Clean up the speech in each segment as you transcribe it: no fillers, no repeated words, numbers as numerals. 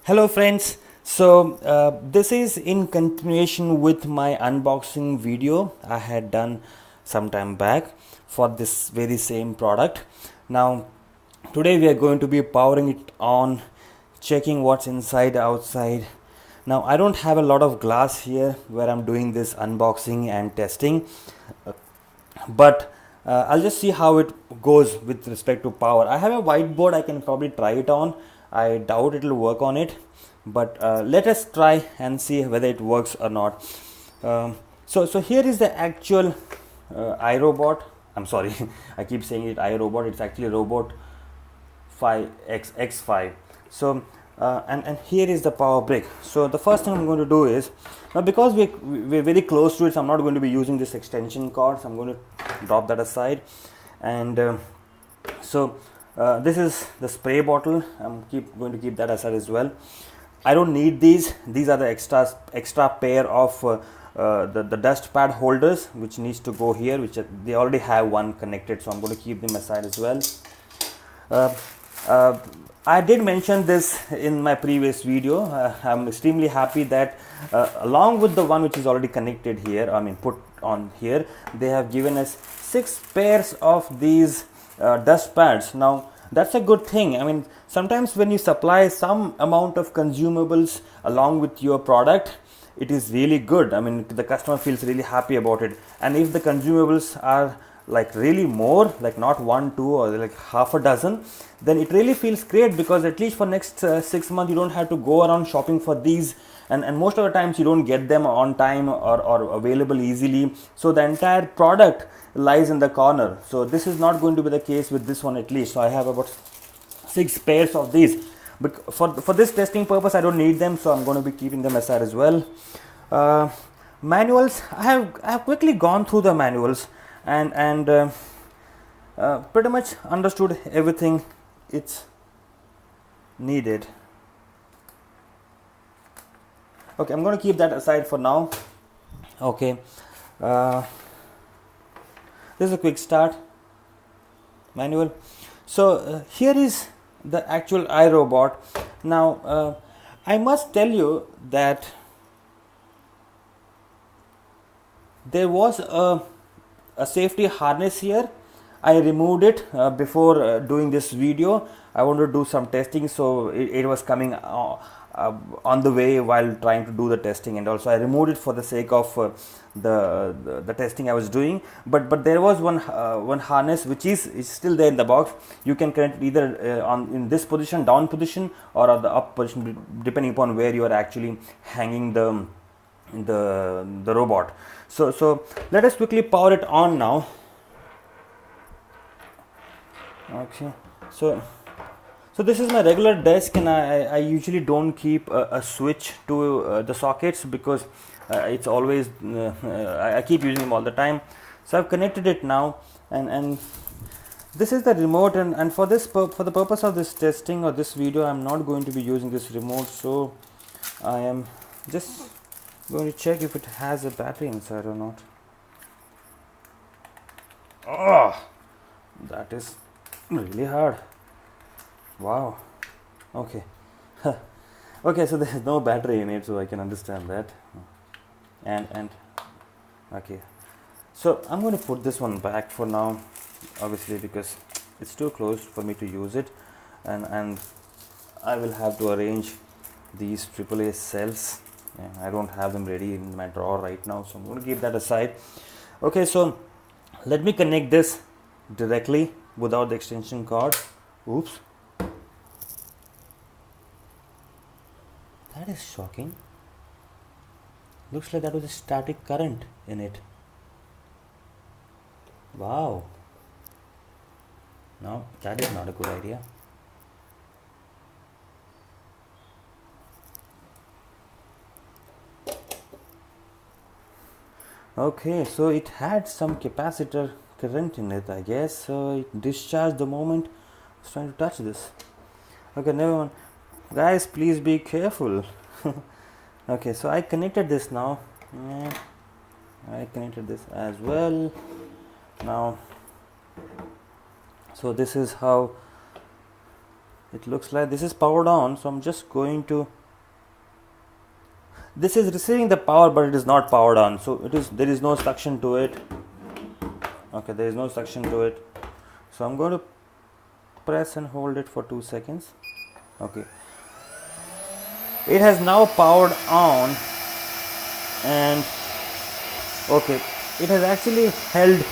Hello friends, so this is in continuation with my unboxing video I had done some time back for this very same product. Now today we are going to be powering it on, checking what's inside, outside. Now I don't have a lot of glass here where I'm doing this unboxing and testing, but I'll just see how it goes with respect to power. I have a whiteboard I can probably try it on. I doubt it will work on it, but let us try and see whether it works or not. So here is the actual iRobot. I'm sorry, I keep saying it iRobot. It's actually Robot 5X5. So and here is the power brick. So the first thing I'm going to do is, now because we're very close to it, so I'm not going to be using this extension cord, so I'm going to drop that aside. And this is the spray bottle. I'm going to keep that aside as well. I don't need these are the extra pair of the dust pad holders which needs to go here, which they already have one connected, so I'm going to keep them aside as well. I did mention this in my previous video. I'm extremely happy that along with the one which is already connected here, put on here, they have given us 6 pairs of these dust pads. Now that's a good thing. I mean, sometimes when you supply some amount of consumables along with your product, it is really good. I mean, the customer feels really happy about it. And if the consumables are like really more, like not 1, 2 or like half a dozen, then it really feels great, because at least for next 6 months you don't have to go around shopping for these, and most of the times you don't get them on time or available easily, so the entire product lies in the corner. So this is not going to be the case with this one, at least. So I have about 6 pairs of these, but for this testing purpose I don't need them, so I'm going to be keeping them aside as well. Manuals, I have quickly gone through the manuals and pretty much understood everything it's needed. Okay, I'm going to keep that aside for now. Okay, this is a quick start manual. So here is the actual iRobot. Now I must tell you that there was a safety harness here. I removed it before doing this video. I wanted to do some testing, so it was coming on the way while trying to do the testing, and also I removed it for the sake of the testing I was doing. But there was one harness which is still there in the box. You can connect it either in this position, down position, or on the up position, depending upon where you are actually hanging the robot. So let us quickly power it on now. Okay, so this is my regular desk, and I usually don't keep a switch to the sockets, because it's always I keep using them all the time. So I've connected it now, and this is the remote, and for the purpose of this testing or this video, I'm not going to be using this remote. So I am just going to check if it has a battery inside or not. Oh, that is really hard. Wow. Okay. Okay, so there is no battery in it, so I can understand that. And okay, so I'm going to put this one back for now, obviously, because it's too close for me to use it, and I will have to arrange these AAA cells. I don't have them ready in my drawer right now, so I'm going to keep that aside. Okay, so let me connect this directly without the extension cord. Oops, that is shocking. Looks like that was a static current in it. Wow. No, that is not a good idea. Okay, so it had some capacitor current in it, I guess. So it discharged the moment I was trying to touch this. Okay, never mind. Guys, please be careful. Okay, so I connected this now. I connected this as well. Now, so this is how It looks like this is powered on, so I'm just going to, this is receiving the power but it is not powered on, so there is no suction to it. Okay, there is no suction to it, so I'm going to press and hold it for 2 seconds. Okay, it has now powered on, and okay, it has actually held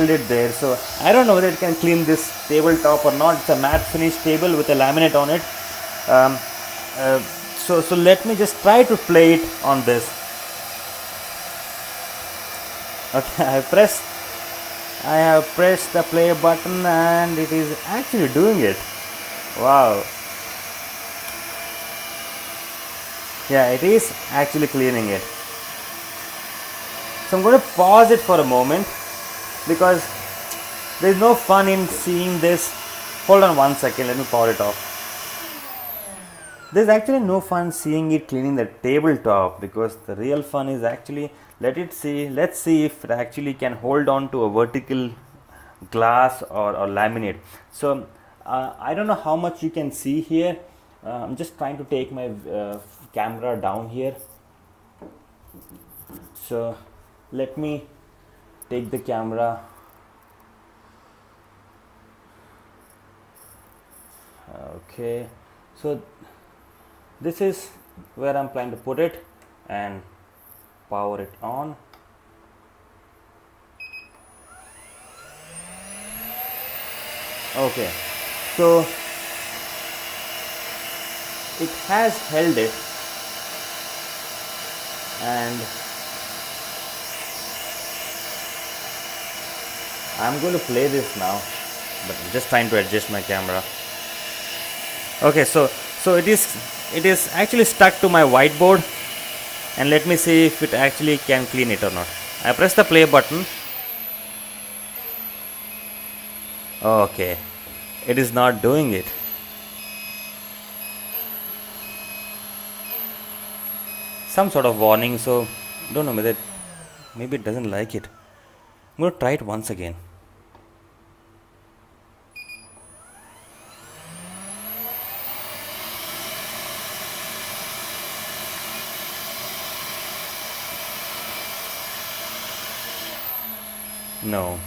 it there. So I don't know whether it can clean this tabletop or not. It's a matte finish table with a laminate on it. So let me just try to play it on this. Okay, I have pressed the play button and it is actually doing it. Wow. Yeah, it is actually cleaning it. So I'm going to pause it for a moment because there is no fun in seeing this. Hold on 1 second, let me power it off. There's actually no fun seeing it cleaning the tabletop, because the real fun is actually, let's see if it actually can hold on to a vertical glass or laminate. So I don't know how much you can see here. I'm just trying to take my camera down here. So let me take the camera. Okay, so this is where I'm planning to put it and power it on. Okay, so it has held it, and I'm going to play this now, but I'm just trying to adjust my camera. Okay, so it is actually stuck to my whiteboard, and let me see if it actually can clean it or not. I press the play button. Okay, it is not doing it. Some sort of warning, so don't know whether maybe it doesn't like it. I'm going to try it once again. No,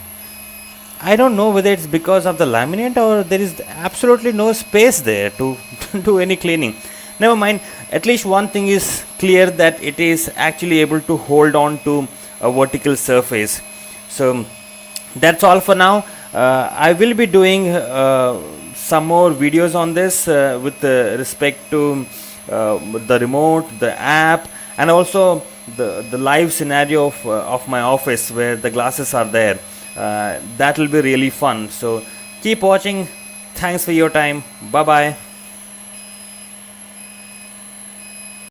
I don't know whether it's because of the laminate or there is absolutely no space there to do any cleaning. Never mind, at least one thing is clear, that it is actually able to hold on to a vertical surface. So that's all for now. I will be doing some more videos on this with respect to the remote, the app, and also the live scenario of my office where the glasses are there. That will be really fun. So keep watching. Thanks for your time. Bye bye.